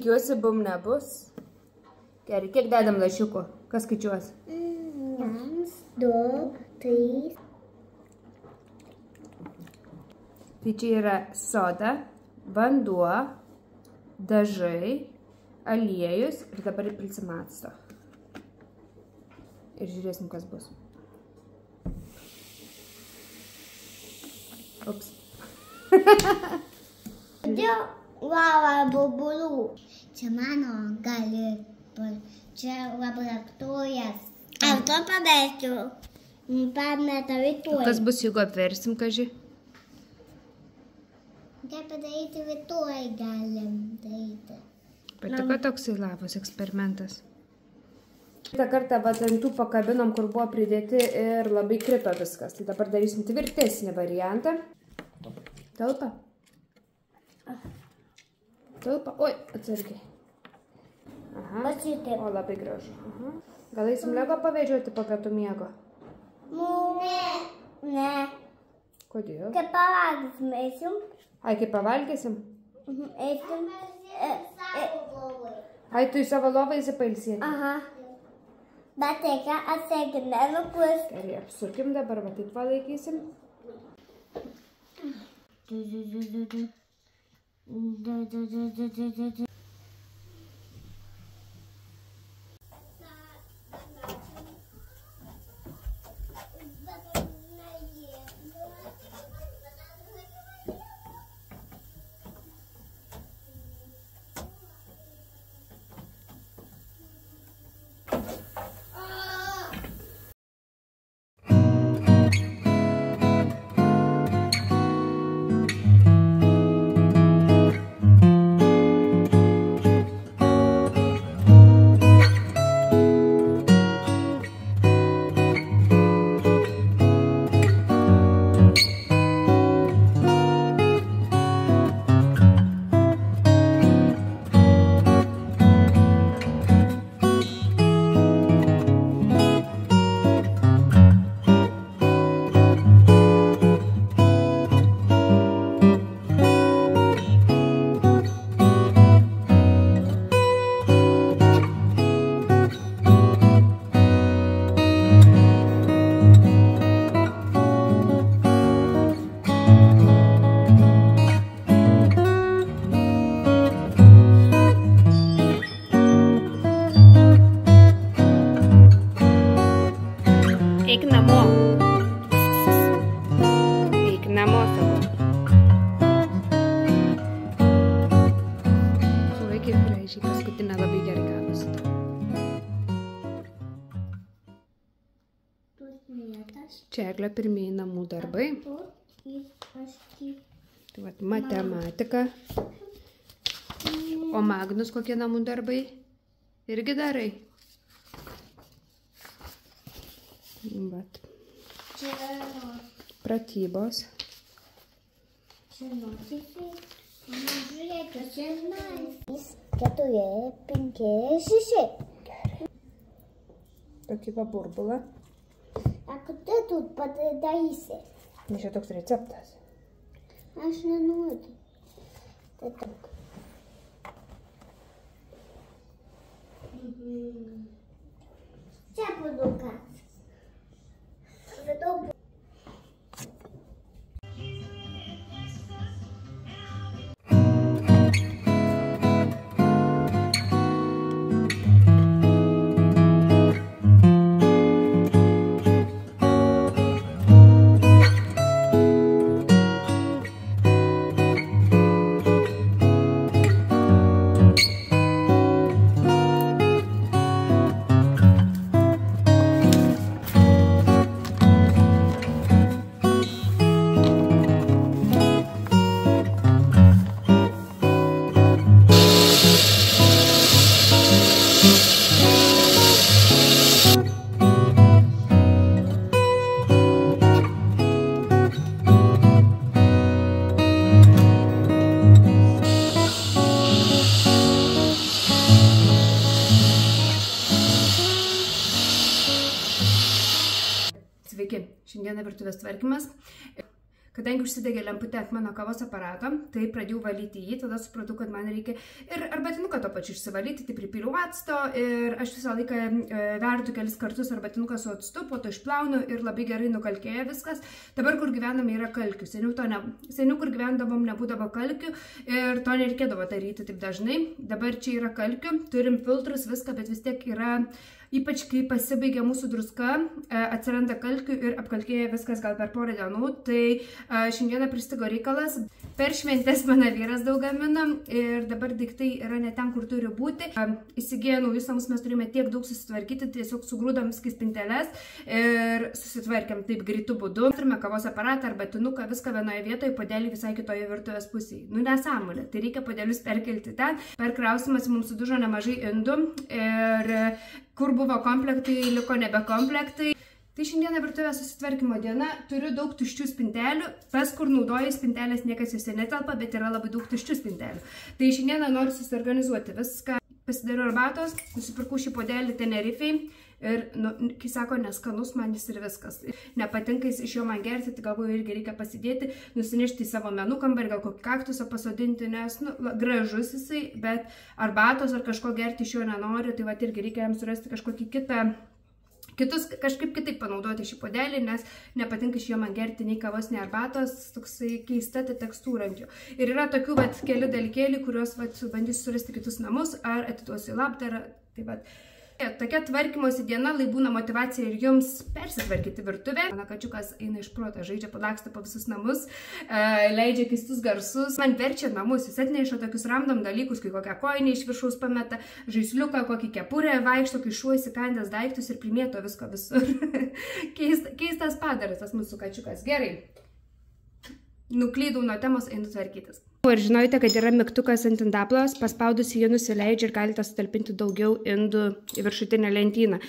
tikiuosi, bum nebus. Gerai, kiek dedam lašiukų? Kas skaičiuos? 1, 2, 3. Tai čia yra soda, vanduo, dažai, aliejus ir dabar įpilsim acto. Ir žiūrėsim, kas bus. Ups. Lava burbulų. Čia mano gali. Čia laboratorijas. Ar to padarsiu? Pameta rytoj. Kas bus, jeigu apversim, kaži? Tai padaryti rytoj galim daryti. Patiko toksai lavos eksperimentas. Šitą kartą ant tų pakabinom, kur buvo pridėti ir labai krito viskas. Tai dabar darysim tvirtesnį variantą. Telpa? Telpa? Oi, atsargiai. Aha. Pasitė. O, labai gražu. Aha. Gal eisim Lego pavežioti po pietų miego? Ne. Kodėl? Kai pavalgysim, eisim. Ai, kai pavalgysim? Eisim. Ai, tu į savo lovą įsipailsėti? Aha. Bet reikia atsegti nenukus. Gerai, apsurkim dabar, va taip palaikysim. Eik namo. Eik namo savo. Sulaikė gražiai, paskutinę labai gerai gavosi. Čia Eglio pirmieji namų darbai. Tai vat matematika. O Magnus kokie namų darbai? Irgi darai? Bet. Pratybos. Čia notisi. Žiūrėkit, čia nais. 4, 5, 6. Gerai. Tokį va burbulą. A kada tu padarysi? Nes čia toks receptas. Aš nenoriu. Tai toks. Čia pudukas. Vidau. Sveiki, šiandieną virtuvės tvarkymas. Kadangi užsidegė lemputė ant mano kavos aparato, tai pradėjau valyti jį, tada supratau, kad man reikia ir arbatinuką to pačiu išsivalyti, tai pripiliu acto ir aš visą laiką verdu kelis kartus arbatinuką su actu, po to išplaunu ir labai gerai nukalkėja viskas. Dabar, kur gyvename, yra kalkių. Seniau, kur gyvendavom, nebūdavo kalkių ir to nereikėdavo daryti taip dažnai. Dabar čia yra kalkių, turim filtrus, viską, bet vis tiek yra... Ypač kai pasibaigia mūsų druska, atsiranda kalkių ir apkalkėja viskas gal per porą dienų, tai šiandieną pristigo reikalas. Per šventes mano vyras daug gamino ir dabar daiktai yra ne ten, kur turi būti. Įsigėję naujus namus mes turime tiek daug susitvarkyti, tiesiog sugrūdom viskas spinteles ir susitvarkėm taip greitų būdų. Turime kavos aparatą, arbatinuką, viską vienoje vietoje, puodelį visai kitoje virtuvės pusėje. Nu nesąmonė, tai reikia puodelius perkelti ten. Per krausimąsi mums sudužo nemažai indų ir kur buvo komplektai, liko nebe komplektai. Tai šiandieną virtuvės susitvarkymo diena, turiu daug tuščių spintelių, tas, kur naudoju spintelės, niekas juose netelpa, bet yra labai daug tuščių spintelių. Tai šiandieną noriu susiorganizuoti viską, pasidariau arbatos, nusipirkau šį puodelį Tenerifei ir, kai sako, neskanus man jis ir viskas. Nepatinka jis iš jo man gerti, tai galbūt irgi reikia pasidėti, nusinešti į savo menų kambarį, gal kokį kaktusą pasodinti, nes gražus jisai, bet arbatos ar kažko gerti iš jo nenoriu, tai va irgi reikia jam surasti kažkokį kažkaip kitaip panaudoti šį puodelį, nes nepatinka iš jo man gerti nei kavos, nei arbatos, toksai keista tekstūra ant jo. Ir yra tokių keli dalykėliai, kuriuos bandysiu surasti kitus namus ar atiduosiu į labdarą. Tai tokia tvarkymosi diena, lai būna motivacija ir jums persitvarkyti virtuvę. Mano kačiukas eina iš proto, žaidžia, laksto po visus namus, leidžia keistus garsus. Man verčia namus, jis atneša tokius random dalykus, kai kokią kojinę iš viršaus pameta, žaisliuką, kokį kepurę vaikšto, kai šuo įsikandęs daiktus ir primėto visko visur. Keistas padaras tas mūsų kačiukas. Gerai. Nuklydau nuo temos, einu tvarkytis. Ir žinote, kad yra mygtukas ant indaplovės, paspaudus jį nusileidžia ir galite sutalpinti daugiau indų į viršutinę lentyną.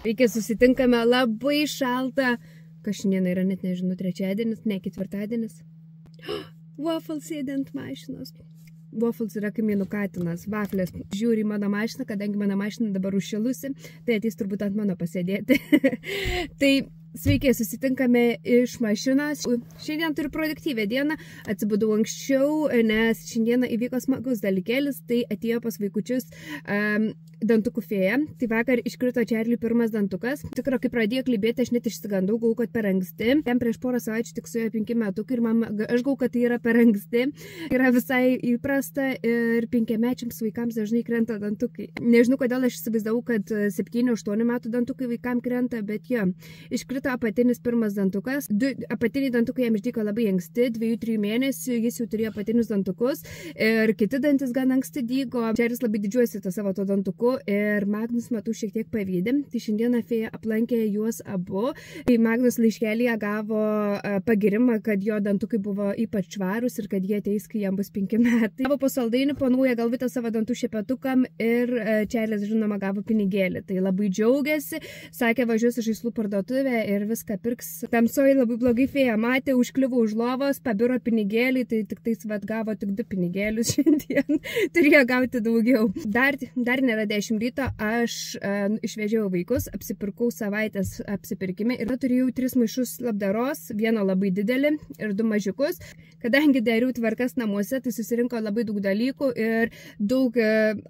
Reikia susitinkame labai šaltą. Kas šiandien yra, net nežinau, trečiadienis, ne ketvirtadienis. Waffles sėdė ant mašinos. Waffles yra kaimynų katinas. Vaflės žiūri į mano mašiną, kadangi mano mašina dabar užšilusi, tai ateis turbūt ant mano pasėdėti. Tai Sveiki, susitinkame iš mašinos. Šiandien turiu produktyvę dieną, atsibudau anksčiau, nes šiandieną įvyko smagus dalykėlis, tai atėjo pas vaikučius dantukų fėja. Tai vakar iškrito Čarliui pirmas dantukas. Tikro, kai pradėjo klibėti, aš net išsigandau, galvoju, kad per anksti. Ten prieš porą savaičių tik suėjo 5 metukai ir aš galvoju, kad tai yra per anksti. Yra visai įprasta ir 5-mečiams vaikams dažnai krenta dantukai. Nežinau, kodėl aš įsivaizdavau, kad 7-8 metų dantukai vaikams krenta, bet jo. Iškrito apatinis pirmas dantukas. Apatiniai dantukai jam išdyko labai anksti, 2-3 mėnesių, jis jau turėjo apatinius dantukus ir kiti dantis gan anksti dygo. Čarlis labai didžiuosi to savo to dantuku ir Magnus matau šiek tiek pavydė. Tai šiandieną fėja aplankė juos abu. Tai Magnus laiškelėje gavo pagirimą, kad jo dantukai buvo ypač švarūs ir kad jie ateis, kai jam bus 5 metai. Gavo po saldainių, po naują galvitą savo dantų šepetukam ir Čarlis, žinoma, gavo pinigėlį. Tai labai džiaugiasi, sakė, važiuos į žaislų parduotuvę ir viską pirks. Tamsoji labai blogai fėja matė, užkliuvo už lovos, pabiro pinigėlį, tai tik tais gavo tik 2 pinigėlius šiandien. Turėjo gauti daugiau. Dar nėra 10 ryto, aš išvežiau vaikus, apsipirkau savaitės apsipirkime ir turėjau 3 maišus labdaros, vieną labai didelį ir 2 mažiukus. Kadangi dariau tvarkas namuose, tai susirinko labai daug dalykų ir daug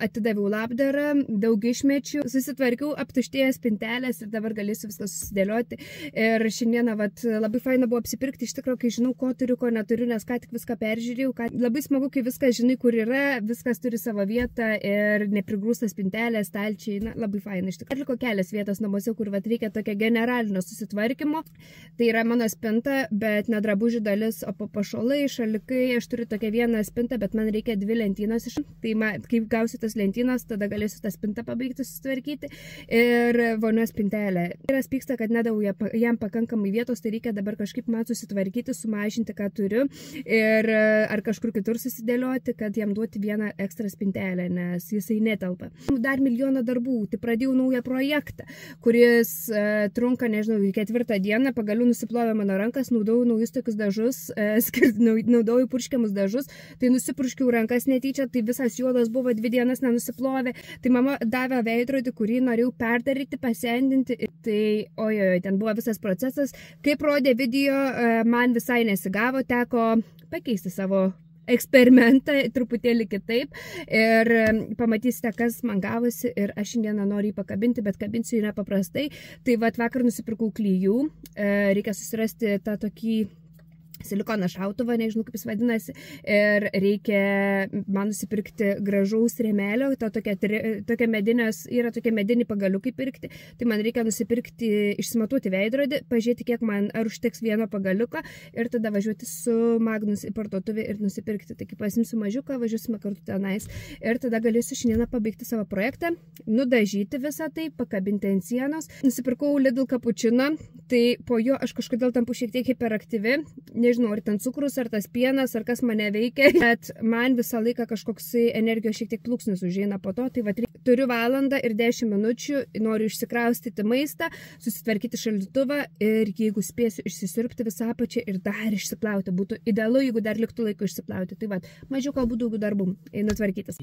atidaviau labdarą, daug išmečių, susitvarkiau, aptuštėjęs spintelės ir dabar galėsiu viską susidėlioti. Ir šiandieną labai faina buvo apsipirkti, iš tikrųjų, kai žinau, ko turiu, ko neturiu, nes ką tik viską peržiūrėjau. Labai smagu, kai viską žinai, kur yra, viskas turi savo vietą ir neprigrūsta spintelė, stalčiai, labai faina iš tikrųjų. Liko kelias vietos namuose, kur reikia tokio generalinio susitvarkymo. Tai yra mano spinta, bet ne drabužių dalis, o papuošalai, šalikai. Aš turiu tokią vieną spintą, bet man reikia 2 lentynos iš. Tai kai gausiu tas lentynas, tada galėsiu tą spintą pabaigti susitvarkyti. Ir vonios spintelė. Ir pyksta, kad nedavau jam pakankamai vietos, tai reikia dabar kažkaip man susitvarkyti, sumažinti, ką turiu. Ir ar kažkur kitur susidėlioti, kad jam duoti vieną ekstra spintelę, nes jisai netelpa. Dar milijoną darbų. Tai pradėjau naują projektą, kuris trunka, nežinau, 4 dieną, pagaliau nusiplovė mano rankas, naudojau naujus tokius dažus, naudojau purškiamus dažus, tai nusipurškiau rankas netyčia, tai visas juodas buvo 2 dienas nenusiplovė. Tai mama davė veidrodį, kurį norėjau perdaryti, pasendinti. Tai ojoj, ten buvo visas procesas. Kaip rodė video, man visai nesigavo, teko pakeisti savo eksperimentą truputėlį kitaip ir pamatysite, kas man gavosi ir aš šiandieną noriu jį pakabinti, bet kabinsiu jį nepaprastai. Tai vakar nusipirkau klijų, reikia susirasti tą tokį silikoną šautuvą, nežinau kaip jis vadinasi, ir reikia man nusipirkti gražaus rėmelio, tokia medinės, yra tokie mediniai pagaliukai pirkti, tai man reikia nusipirkti, išsimatuoti veidrodį, pažiūrėti, kiek man ar užteks vieno pagaliuko ir tada važiuoti su Magnus į parduotuvę ir nusipirkti. Tai kai pasimsiu mažiuką, važiuosime kartu tenais ir tada galėsiu šiandieną pabaigti savo projektą, nudažyti visą tai, pakabinti ant sienos. Nusipirkau Lidl kapučiną, tai po jo aš kažkodėl tampu šiek tiek hiperaktyvi. Nežinau, ar ten cukrus, ar tas pienas, ar kas mane veikia, bet man visą laiką kažkoksai energijos šiek tiek plūksnis užeina po to. Tai turiu 1 valandą ir 10 minučių, noriu išsikraustyti maistą, susitvarkyti šaldytuvą ir jeigu spėsiu išsisiurbti visą apačią ir dar išsiplauti, būtų idealu, jeigu dar liktų laiko išsiplauti. Tai mažiau kalbų, daugiau darbų, einu tvarkytis.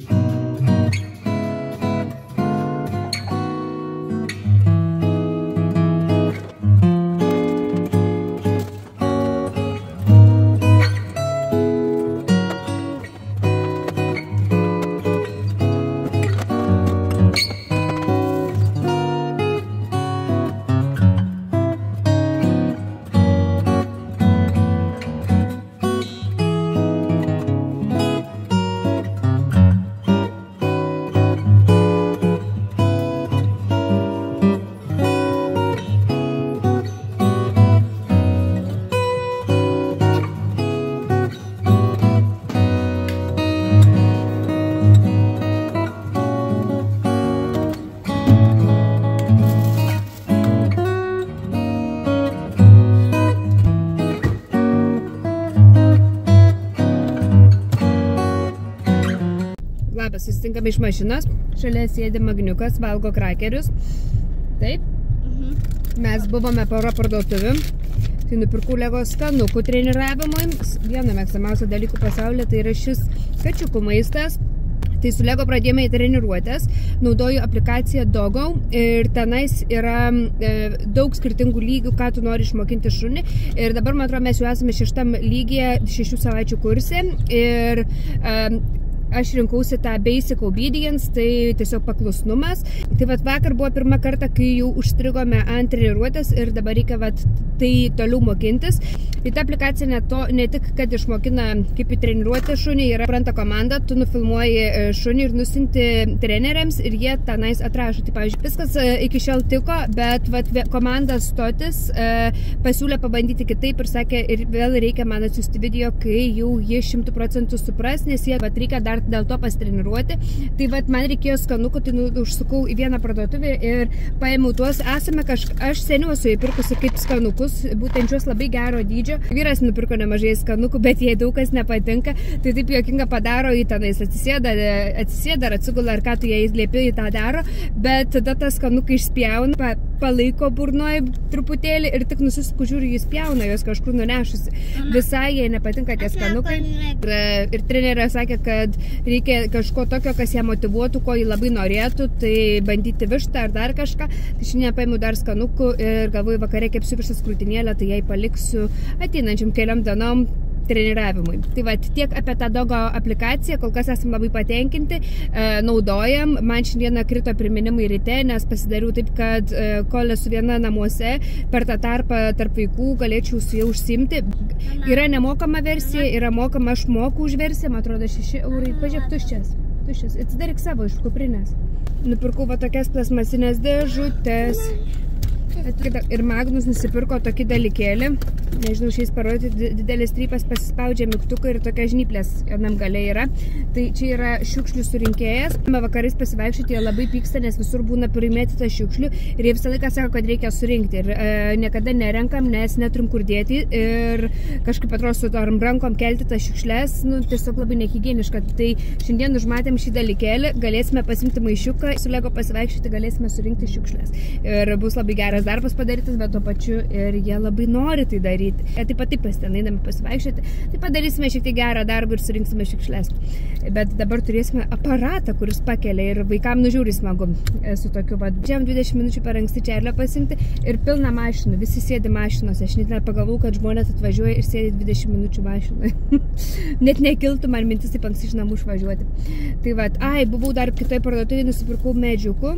Susitinkame iš mašinos, šalia sėdi Magniukas, valgo krakerius. Taip. Mes buvome pora parduotuvių. Tai nupirkau Lego skanukų treniravimui. Viena mėgstamiausia dalykų pasaulyje tai yra šis kačiukų maistas. Tai su Lego pradėjome į treniruotės, naudoju aplikaciją Dogo ir tenais yra daug skirtingų lygių, ką tu nori išmokinti šunį. Ir dabar, man atrodo, mes jau esame 6 lygyje 6 savaičių kurse ir aš rinkausi tą basic obedience, tai tiesiog paklusnumas. Tai vat vakar buvo pirmą kartą, kai jau užstrigome ant treniruotės ir dabar reikia vat tai toliau mokintis. Tai ta aplikacija ne tik, kad išmokina kaip į treniruotę šunį, yra pranta komanda, tu nufilmuoji šunį ir nusinti treneriams ir jie tenais atrašo. Tai, pavyzdžiui, viskas iki šiol tiko, bet vat komanda stotis pasiūlė pabandyti kitaip ir sakė, ir vėl reikia man atsiųsti video, kai jau jie 100% supras, nes jie vat reikia dar dėl to pasitreniruoti. Tai vat man reikėjo skanukų, tai užsukau į vieną parduotuvę ir paėmiau tuos. Aš seniau esu įpirkusi kaip skanukus, būtent šios labai gero dydžio. Vyras nupirko nemažai skanukų, bet jai daug kas nepatinka. Tai taip juokinga padaro, į tenais atsisėda ar atsigula, ar ką tu jai liepi, į tą daro. Bet tada tą skanuką išspjauna, palaiko burnoje truputėlį ir tik nusisuku žiūri, jis spjauna, jos kažkur nunešusi. Visai jai nepatinka tie skanukai. Ir trenerė sakė, kad reikia kažko tokio, kas ją motyvuotų, ko jį labai norėtų, tai bandyti vištą ar dar kažką. Tai šiandien paėmiau dar skanukų ir galvoju, vakare kepsiu vištas krūtinėlę, tai jai paliksiu ateinančiam keliom dienom treniravimui. Tai va, tiek apie tą Dogo aplikaciją, kol kas esame labai patenkinti, naudojam. Man šiandieną krito priminimai ryte, nes pasidariau taip, kad kol esu viena namuose, per tą tarpą tarp vaikų galėčiau su jau užsiimti. Yra nemokama versija, yra mokama, aš moku už versiją, man atrodo 6 eurai. Pažiūrėk, tuščias. Atsidaryk savo iš kuprinės. Nupirkau va tokias plasmasinės dėžutės. Ir Magnus nusipirko tokį dalykėlį. Nežinau, šiais parodyti, didelis strypas, pasispaudžia mygtuką ir tokia žnyplės vienam gale yra. Tai čia yra šiukšlių surinkėjas. Vakarais pasivaikščioti, jie labai pyksta, nes visur būna primėtyta šiukšlių ir jie visą laiką sako, kad reikia surinkti. Ir niekada nerenkam, nes neturim kur dėti ir kažkaip atrodo su tom rankom kelti tas šiukšlės, tiesiog labai nehigieniška. Tai šiandien užmatėm šį dalykėlį, galėsime pasimti maišiuką, su Lego pasivaikščioti, galėsime surinkti šiukšlės. Ir bus labai geras darbas padarytas, bet tuo pačiu ir jie labai nori tai daryti. Taip pat ten eidami pasivaikščioti, tai padarysime šiek tiek gerą darbą ir surinksime šiukšles. Bet dabar turėsime aparatą, kuris pakelia ir vaikam nužiūri smagu su tokiu. Džiam 20 minučių per anksti Čarlio pasimti ir pilna mašinų, visi sėdi mašinose. Aš net pagalvau, kad žmonės atvažiuoja ir sėdi 20 minučių mašinoje. Net nekiltų man mintis taip anksti iš namų išvažiuoti. Tai va, buvau dar kitoje parduotuvėje, nusipirkau medžiukų,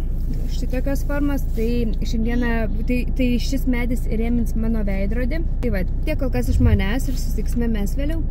štai tokios formos, tai šiandieną tai šis medis įrėmins mano veidrodį. Tai va, tiek kol kas iš manęs ir susitiksime mes vėliau.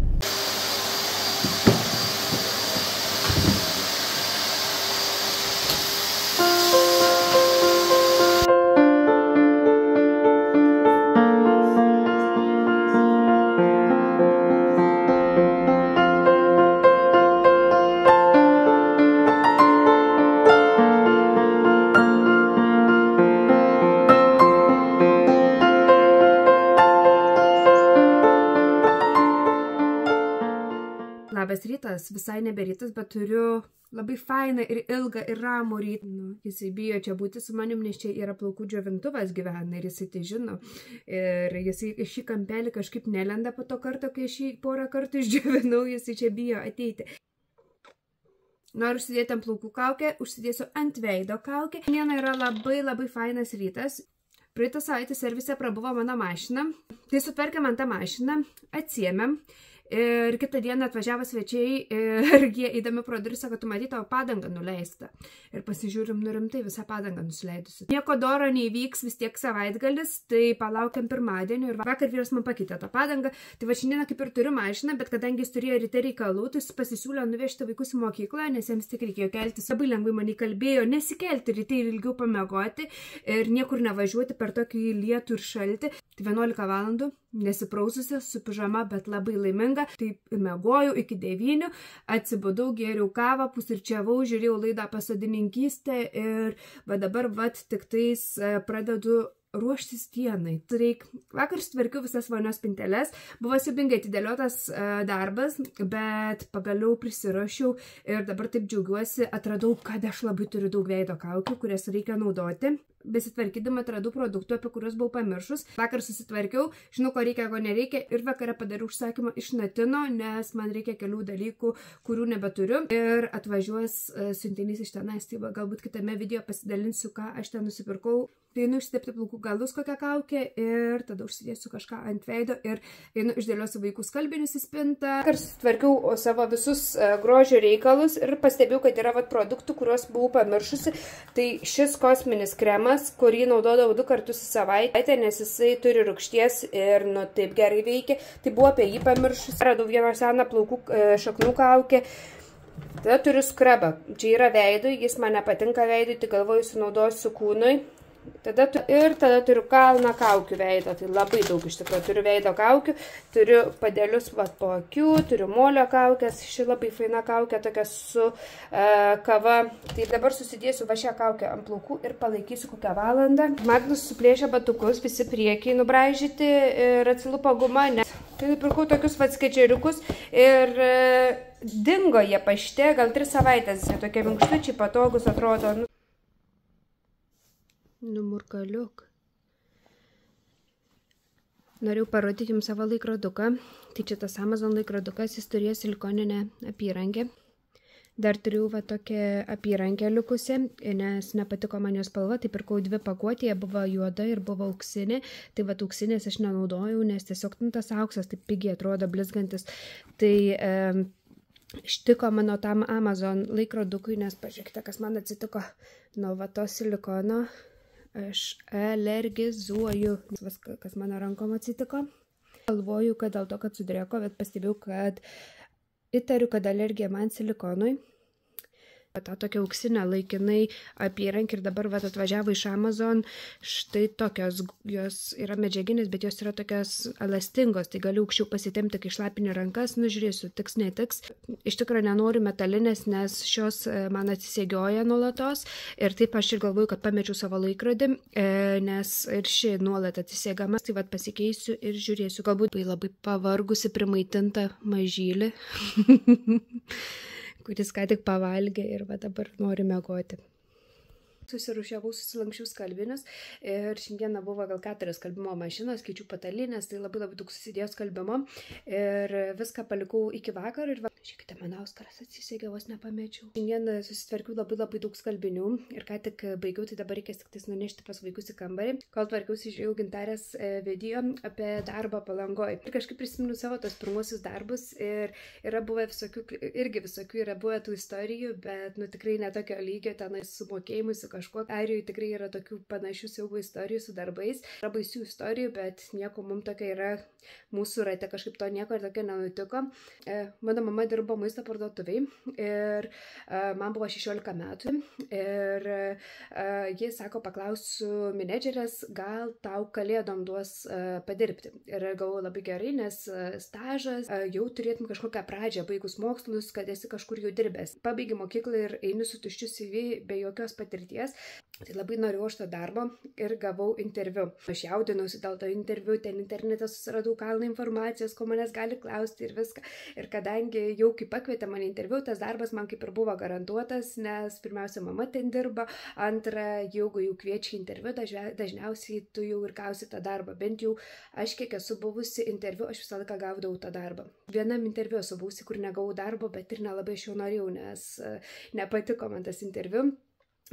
Labas rytas, visai nebe rytas, bet turiu labai fainą ir ilgą ir ramų rytą. Jisai bijo čia būti su manim, nes čia yra plaukų džiovintuvas gyvena ir jisai tai žino. Ir jisai šį kampelį kažkaip nelenda po to karto, kai aš jį porą kartų išdžiovinau, jisai čia bijo ateiti. Noriu užsidėti ant plaukų kaukę, užsidėsiu ant veido kaukę. Šiandien yra labai fainas rytas. Praeitą savaitę servise prabuvo mano mašina. Tai sutvarkėm ant tą mašiną, atsiėmėm. Ir kitą dieną atvažiavo svečiai ir jie eidami pro duris sako, tu matei, tavo padangą nuleista. Ir pasižiūrim, rimtai visą padangą nusileidusi. Nieko doro neįvyks, vis tiek savaitgalis, tai palaukiam pirmadienio ir vakar vyras man pakeitė tą padangą. Tai va šiandieną kaip ir turiu mašiną, bet kadangi jis turėjo ryte reikalų, tai jis pasisiūlė nuvežti vaikus į mokyklą, nes jiems tik reikėjo keltis. Labai lengvai man įkalbėjo nesikelti ryte ir ilgiau pamiegoti ir niekur nevažiuoti per tokį lietų ir šaltį. Tai 11 valandų, nesipraususi, su pižama, bet labai laiminga. Taip miegojau iki 9, atsibudau, gėriau kavą, pusryčiavau, žiūrėjau laidą apie sodininkystę ir dabar tik tais pradedu ruoštis dienai. Vakar sutvarkiau visas vonios spinteles, buvo siubingai atidėliotas darbas, bet pagaliau prisiruošiau ir dabar taip džiaugiuosi, atradau, kad aš labai turiu daug veido kaukių, kurias reikia naudoti. Besitvarkydama atradau produktų, apie kuriuos buvau pamiršus. Vakar susitvarkiau, žinau, ko reikia, ko nereikia ir vakare padariau užsakymą iš Natino, nes man reikia kelių dalykų, kurių nebeturiu ir atvažiuos siuntinys iš tenais. Tai galbūt kitame video pasidalinsiu, ką aš ten nusipirkau. Einu išsitepti plaukų galus kokią kaukę ir tada užsidėsiu kažką ant veido ir einu išdėliosiu vaikų skalbinius į spintą. Vakar susitvarkiau savo visus grožio reikalus ir pastebėjau, kad yra produktų, kuriuos buvau pamiršusi. Tai šis kosminis kremas, kurį naudodavau 2 kartus į savaitę, nes jisai turi rūgšties ir taip gerai veikia. Tai buvo apie jį pamiršusi. Radau vieną seną plaukų šaknų kaukę. Tada turiu skrabą. Čia yra veidui, jis man nepatinka veidui, tai galvoju sunaudosiu kūnui. Tada turiu kalną kaukių veido, tai labai daug iš tikrųjų. Turiu veido kaukių, turiu padėlius po akių, turiu molio kaukės, ši labai faina kaukė, tokia su kava. Tai dabar susidėsiu va šią kaukę ant plaukų ir palaikysiu kokią valandą. Magnus suplėšė batukus, visi priekiai nubraižyti ir atsilupo guma, nes tai nupirkau tokius skečeriukus ir dingo jie pašte, gal 3 savaitės, jie tokie minkštučiai, patogus atrodo. Numurkaliuk. Norėjau parodyti jums savo laikroduką. Tai čia tas Amazon laikrodukas, jis turėjo silikoninę apyrankę. Dar turiu va tokią apyrankę likusią, nes nepatiko man jos spalva, tai pirkau 2 pakuotė, jie buvo juoda ir buvo auksinė. Tai va auksinės aš nenaudojau, nes tiesiog tas auksas taip pigiai atrodo blizgantis. Tai ištiko mano tam Amazon laikrodukui, nes pažiūrėkite, kas man atsitiko nuo va to silikono. Aš alergizuoju. Kas mano rankom atsitiko. Galvoju, kad dėl to, kad sudrėko, bet pastebėjau, kad įtariu, kad alergija man silikonui. tą tokią auksinę laikinai apyrankį ir dabar vat atvažiavo iš Amazon. Štai tokios, jos yra medžiaginės, bet jos yra tokios elastingos, tai galiu aukščiau pasitempti, kai šlapinį rankas, nužiūrėsiu, tiks, netiks. Iš tikrųjų nenoriu metalinės, nes šios man atsisėgioja nuolatos ir taip aš ir galvoju, kad pamečiau savo laikrodį, nes ir ši nuolat atsisėgama, tai vat pasikeisiu ir žiūrėsiu, galbūt labai pavargusi primaitinta mažylį. Kuris ką tik pavalgė ir va dabar nori miegoti. Susirušiavau, susilankščiau skalbinius ir šiandieną buvo gal 4 skalbimo mašinos, keičiu patalinės, tai labai daug susidėjo skalbimo ir viską palikau iki vakar ir žiūrėkite, mano auskaras atsisėgė, vos nepamečiau. Šiandien susitvarkiau labai daug skalbinių ir ką tik baigiau, tai dabar reikės tik tais nunešti pas vaikus į kambarį. Kol tvarkiausi, žiūrėjau Gintarės video apie darbą Palangoj. Ir kažkaip prisimenu savo tos pirmuosius darbus ir yra buvę visokių yra buvę tų istorijų, bet tikrai netokio lygio tenais su mokėjimu, su kažkuo. Airijoje tikrai yra tokių panašių siaubo istorijų su darbais. Yra baisių istorijų, bet nieko mums tokia yra mūsų rate, kažkaip to nieko ir tokio nenutiko. Mano mama dirbo maisto parduotuviai ir man buvo 16 metų ir jis sako, paklausiu menedžerės, gal tau kalėdom duos padirbti. Ir galvoju labai gerai, nes stažas, jau turėtum kažkokią pradžią, baigus mokslus, kad esi kažkur jau dirbęs. Pabaigi mokyklą ir eini su tuščiu CV be jokios patirties. Tai labai norėjau aš to darbo ir gavau interviu. Aš jaudinausi dėl to interviu, ten internete susiradau kalną informacijos, ko manęs gali klausti ir viską. Ir kadangi jau kai pakvietė mane interviu, tas darbas man kaip ir buvo garantuotas, nes pirmiausia mama ten dirba, antra, jeigu jau kviečia interviu, dažniausiai tu jau ir gausi tą darbą. Bent jau aš kiek esu buvusi interviu, aš visą laiką gaudavau tą darbą. Vienam interviu esu buvusi, kur negavau darbo, bet ir nelabai aš jau norėjau, nes nepatiko man tas interviu.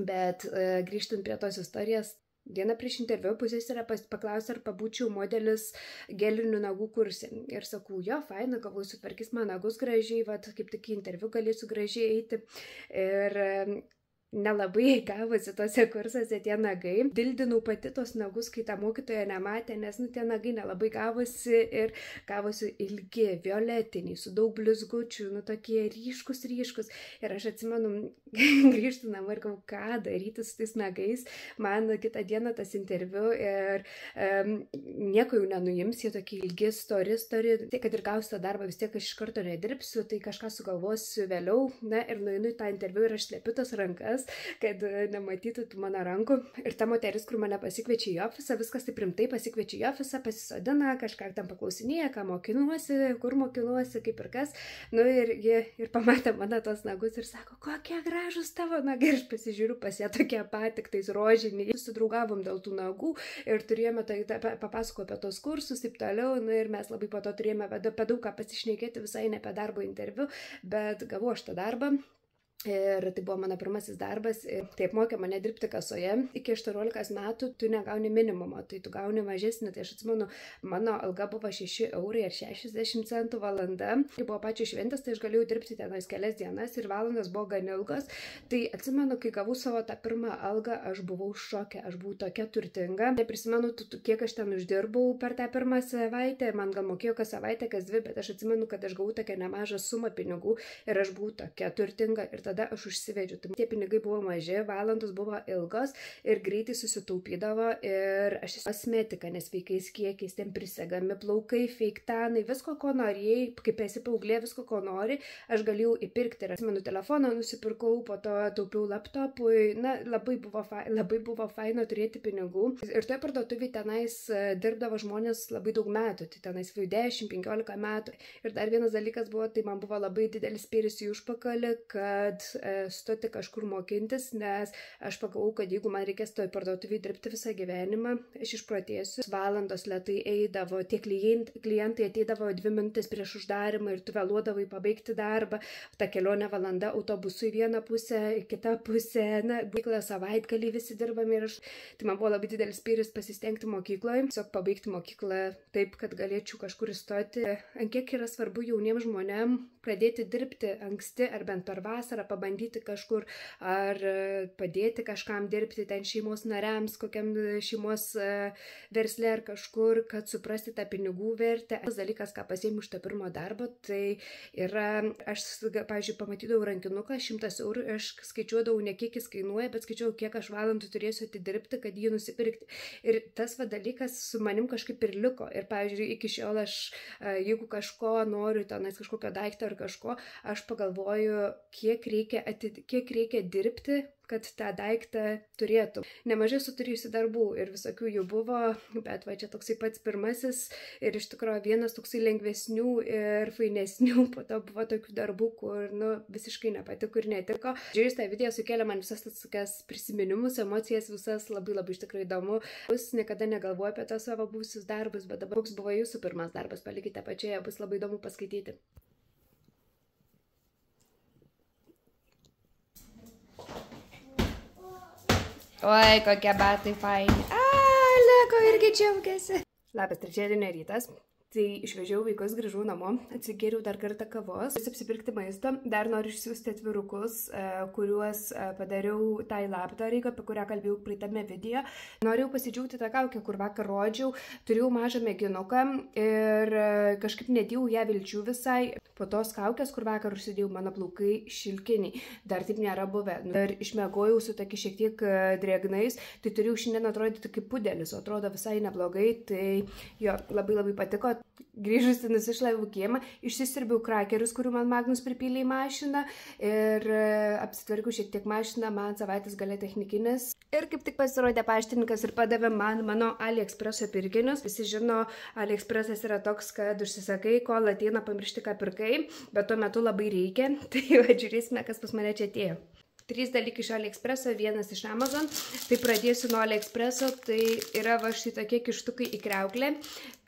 Bet grįžtant prie tos istorijos, dieną prieš interviu pusseserė paklausė, ar pabūčiau modelis gelinių nagų kurse. Ir sakau, jo, faina, galvoju, sutvarkys man nagus gražiai, vat, kaip tik į interviu galėsiu gražiai eiti. Ir nelabai gavosi tose kursuose tie nagai. Dildinau pati tos nagus, kai ta mokytoja nematė, nes tie nagai nelabai gavosi ir gavosi ilgi, violetiniai, su daug blizgučių, tokie ryškus. Ir aš atsimenu, grįžtu namo ir galvoju, ką daryti su tais nagais. Man kitą dieną tas interviu ir nieko jau nenuims, jie tokie ilgi, stori. Tai, kad ir gausiu tą darbą, vis tiek aš iš karto nedirbsiu, tai kažką sugalvosiu vėliau. Na ir nueinu į tą interviu ir aš slepiu tas rankas. rankas, kad nematytų tų mano rankų. Ir ta moteris, kur mane pasikviečia į ofisą, viskas taip rimtai pasikviečia į ofisą, pasisodina, kažką tam paklausinėja, ką mokinuosi, kur mokinuosi, kaip ir kas. Nu ir jie ir pamatė mano tos nagus ir sako, kokie gražus tavo nagai. Ir aš pasižiūriu pas ją tokie pat, tik tais rožiniai. Susidraugavom dėl tų nagų ir turėjome papasako apie tos kursus ir toliau. Nu ir mes labai po to turėjome apie daug ką pasišnekėti, visai ne apie darbo interviu, bet gavau aš tą darbą. Ir tai buvo mano pirmasis darbas ir taip mokė mane dirbti kasoje. Iki 18 metų tu negauni minimumo, tai tu gauni mažesnį. Tai aš atsimenu, mano alga buvo 6 eurai ir 60 centų valanda. Kai buvo pačios šventės, tai aš galėjau dirbti tenais kelias dienas ir valandas buvo gan ilgos. Tai atsimenu, kai gavau savo tą pirmą algą, aš buvau šoke, aš buvau tokia turtinga. Tai prisimenu, kiek aš ten uždirbau per tą pirmą savaitę. Man gal mokėjo kas savaitę, kas dvi, bet aš atsimenu, kad aš gavau tokią nemažą sumą pinigų ir aš buvau tokia turtinga. Ir tada aš užsivedžiu. Tie pinigai buvo maži, valandos buvo ilgos ir greitai susitaupydavo ir aš esu kosmetika, nesveikais kiekiais, ten prisegami plaukai, feiktanai, visko, ko norėjai, kaip esi paauglė, visko, ko nori, aš galėjau įpirkti. Ir atsimenu, telefoną nusipirkau, po to taupiau laptopui, na, labai buvo faina turėti pinigų. Ir toje parduotuvėje tenais dirbdavo žmonės labai daug metų, tai tenais 10-15 metų. Ir dar vienas dalykas buvo, tai man buvo labai didelis spyris į užpakalį, kad stoti kažkur mokintis, nes aš pagalvojau, kad jeigu man reikės toj parduotuvėje dirbti visą gyvenimą, aš išprotėsiu. Valandos lėtai eidavo, tie klientai ateidavo 2 minutės prieš uždarimą ir tu vėluodavai pabaigti darbą. Ta kelionė valanda autobusu į vieną pusę, į kitą pusę, na, mokyklą savaitgalį visi dirbame ir tai man buvo labai didelis spyris pasistengti mokykloje, tiesiog pabaigti mokyklą taip, kad galėčiau kažkur įstoti. Ant kiek yra svarbu jauniems žmonėms pradėti dirbti anksti ar bent per vasarą, pabandyti kažkur ar padėti kažkam dirbti ten šeimos nariams, kokiam šeimos versle ar kažkur, kad suprasti tą pinigų vertę. Tas dalykas, ką pasiėmiau iš to pirmo darbo, tai yra, aš, pavyzdžiui, pamatydavau rankinuką 100 eurų, aš skaičiuodavau ne kiek jis kainuoja, bet skaičiuodavau, kiek aš valandų turėsiu atidirbti, kad jį nusipirkti. Ir tas dalykas su manim kažkaip ir liko. Ir, pavyzdžiui, iki šiol aš, jeigu kažko noriu, tenais kažkokio daikto ar kažko, aš pagalvoju, kiek reikia dirbti, kad tą daiktą turėtų. Nemažai suturėjusi darbų ir visokių jų buvo, bet va čia toksai pats pirmasis ir iš tikrųjų vienas toksai lengvesnių ir fainesnių, po to buvo tokių darbų, kur, nu, visiškai nepatiko ir netiko. Žiūrėjus tą video sukėlė man visas tokias prisiminimus, emocijas visas labai iš tikrųjų įdomu. Jūs niekada negalvoju apie tos savo buvusius darbus, bet dabar koks buvo jūsų pirmas darbas, palikite apačioje, bus labai įdomu paskaityti. Oi, kokie batai faini. Leko irgi džiaugiasi. Labas, trečiadienio rytas. Tai išvežiau vaikus, grįžau namo, atsigėriau dar kartą kavos. Apsipirkti maisto, dar noriu išsiųsti atvirukus, kuriuos padariau tai labdarai, apie kurią kalbėjau praeitame video. Norėjau pasidžiaugti tą kaukę, kur vakar rodžiau, turėjau mažą mėginuką ir kažkaip nedėjau ją vilčių visai. Po tos kaukės, kur vakar užsidėjau, mano plaukai šilkiniai, dar taip nėra buvę. Ir išmiegojau su tokia šiek tiek drėgnais, tai turėjau šiandien atrodyti kaip pudelis, o atrodo visai neblogai, tai jo, labai patiko. Grįžusi nusišlaviau kiemą, išsisirbiau krakerius, kurių man Magnus pripylė į mašiną ir apsitvarkiau šiek tiek mašiną, man savaitės gale technikinis. Ir kaip tik pasirodė paštininkas ir padavė man mano AliExpreso pirkinius. Visi žino, AliExpresas yra toks, kad užsisakai, kol ateina pamiršti, ką pirkai, bet tuo metu labai reikia. Tai va, žiūrėsime, kas pas mane čia atėjo. 3 dalykai iš AliExpreso, 1 iš Amazon. Tai pradėsiu nuo AliExpreso, tai yra va štai tokie kištukai į kriauklę.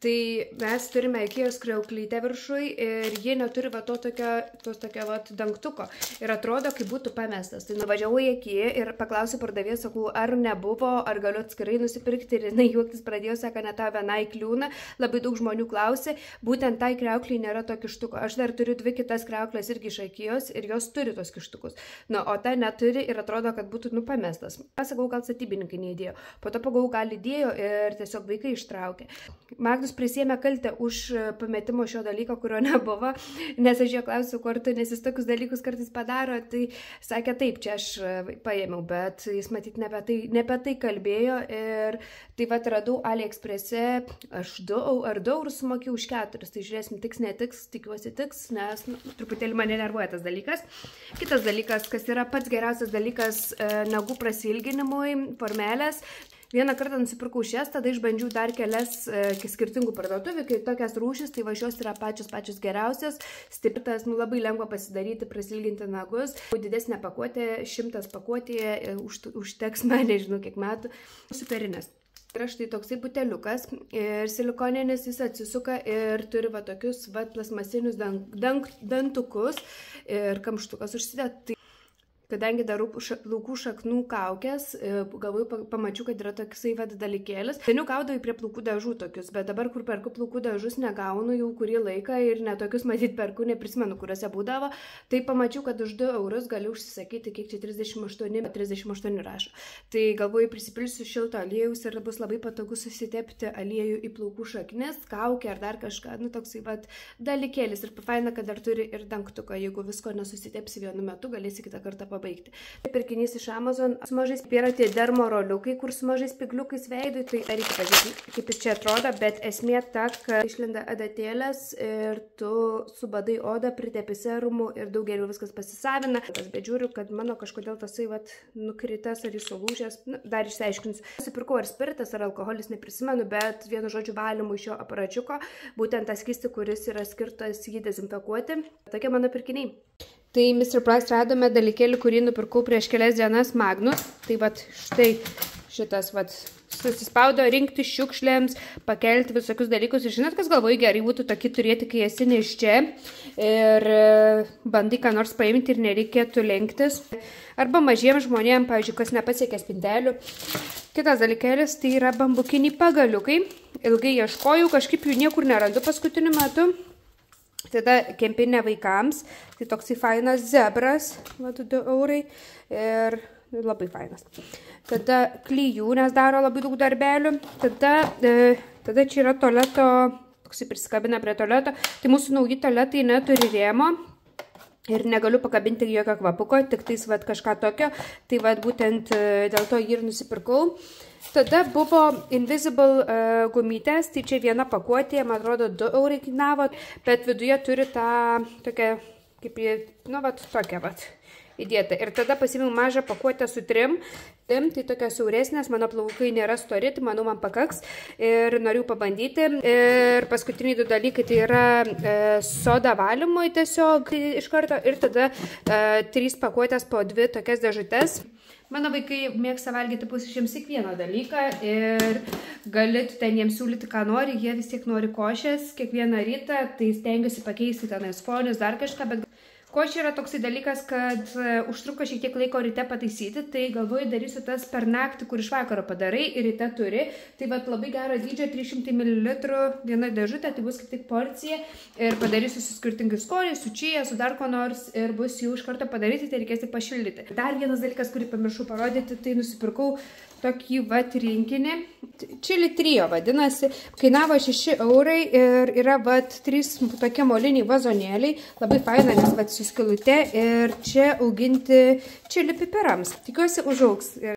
Tai mes turime IKEOS kriauklytę viršui ir jie neturi va to tokio va dangtuko. Ir atrodo, kaip būtų pamestas. Tai nuvažiavau į IKEA ir paklausiu pardavėją, sakau, ar nebuvo, ar galiu atskirai nusipirkti. Ir jinai juoktis pradėjo, sako, ne tau vienai kliūna. Labai daug žmonių klausė, būtent tai kriaukliai nėra to kištuko. Aš dar turiu 2 kitas kriauklės irgi iš IKEOS ir jos turi tos kištukus. Na, o ta neturi ir atrodo, kad būtų pamestas. Aš sakau, gal statybininkai neįdėjo. Po to pagalvojau, gal įdėjo ir tiesiog vaikai ištraukė. Magnus prisėmė kaltę už pametimo šio dalyko, kurio nebuvo, nes aš jo klausiu kartu, nes jis tokius dalykus kartais padaro, tai sakė taip, čia aš paėmiau, bet jis matyt ne apie tai kalbėjo ir tai vat radau AliExpress'e, aš 2 eurus sumokėjau už 4, tai žiūrėsim, tiks, netiks, tikiuosi tiks, nes truputėlį mane nervuoja tas dalykas. Kitas dalykas, kas yra pats geriausias dalykas nagų prasilginimui, formelės. Vieną kartą nusipirkau šias, tada išbandžiau dar kelias skirtingų parduotuvių, kai tokias rūšis, tai va šios yra pačios geriausias, stipritas, labai lengva pasidaryti, prasilginti nagus. Didesnė pakuotė, 100 pakuotėje, užteks man, nežinau kiek metų, superinės. Yra štai toksai buteliukas ir silikoninis, jis atsisuka ir turi va tokius va plasmasinius dantukus ir kamštukas užsidėt. Kadangi darau plaukų šaknų kaukės, galvoju, pamačiau, kad yra toksai dalykėlis. Seniau gaudavau prie plaukų dažų tokius, bet dabar, kur perku plaukų dažus, negaunu jau kurį laiką ir netokius matyt perku, neprisimenu, kuriuose būdavo. Tai pamačiau, kad už 2 eurus galiu užsisakyti, kiek čia 38 rašo. Tai galvoju, prisipilsiu šilto aliejaus ir bus labai patogu susitepti aliejų į plaukų šaknis, kaukę ar dar kažką, nu toksai dalykėlis. Ir faina, kad dar turi ir dangtuką, jeigu visko nesusitepsi vienu metu, galėsi kitą kartą pabaigti. Pirkinys iš Amazon su mažais, yra tie dermo roliukai, kur su mažais spigliukais veidui, tai reikia pažiūrėti, kaip jis čia atrodo, bet esmė ta, kad išlenda adatėlės ir tu subadai odą, pritepi serumu ir daug geriau viskas pasisavina. Bet žiūriu, kad mano kažkodėl tasai nukritęs ar įsulūžęs, dar išsiaiškinsiu. Nusipirkau ar spiritas, ar alkoholis, neprisimenu, bet vienu žodžiu valymui šio aparačiuko, būtent tas skystį, kuris yra skirtas jį dezinfekuoti. Tokie mano pirkiniai. Tai Mr. Price radome dalykėlį, kurį nupirkau prieš kelias dienas Magnus. Tai štai šitas susispaudo rinkti šiukšlėms, pakelti visokius dalykus. Ir žinot, kas galvoju, gerai būtų tokį turėti, kai esi ne iš čia ir bandai ką nors paimti ir nereikėtų lenktis. Arba mažiems žmonėms, pavyzdžiui, kas nepasiekė spintelių. Kitas dalykėlis, tai yra bambukiniai pagaliukai. Ilgai ieškojau, kažkaip jų niekur nerandu paskutiniu metu. Tada kempinė vaikams, tai toksai fainas zebras, 2 eurai ir labai fainas. Tada klijų, nes daro labai daug darbelių. Tada čia yra tualeto, toksai prisikabina prie tualeto. Tai mūsų nauji tualetai neturi rėmo ir negaliu pakabinti jokio kvapuko, tik tais kažką tokio. Tai būtent dėl to jį ir nusipirkau. Tada buvo Invisible gumytės, tai čia viena pakuotė, man atrodo 2 eurai kainavo, bet viduje turi tą tokią, kaip jį, tokią įdėtą. Ir tada pasiėmiau mažą pakuotę su 3, tai tokios siauresnės, mano plaukai nėra stori, tai manau man pakaks ir noriu pabandyti. Ir paskutiniai 2 dalykai, tai yra soda valymui tiesiog iš karto ir tada 3 pakuotės po 2 tokias dėžutes. Mano vaikai mėgsta valgyti pusryčiams tik vieną dalyką ir galėtų ten jiems siūlyti, ką nori, jie vis tiek nori košės kiekvieną rytą, tai stengiuosi pakeisti tenais skonius, dar kažką, bet košė yra toksai dalykas, kad užtruko šiek tiek laiko ryte pataisyti, tai galvoju darysiu tas per naktį, kur iš vakaro padarai ir ryte turi. Tai labai gero dydžio 300 ml viena dėžutė, tai bus kaip tik porcija ir padarysiu su skirtingais skoniais, su čija, su dar ko nors ir bus jau iš karto padaryti, tai reikės tik pašildyti. Dar vienas dalykas, kurį pamiršau parodyti, tai nusipirkau tokį rinkinį. Chili Trio vadinasi, kainavo 6 eurai ir yra 3 tokie moliniai vazonėliai, labai faina, nes su skylute ir čia auginti čili pipirams. Tikiuosi užaugs ir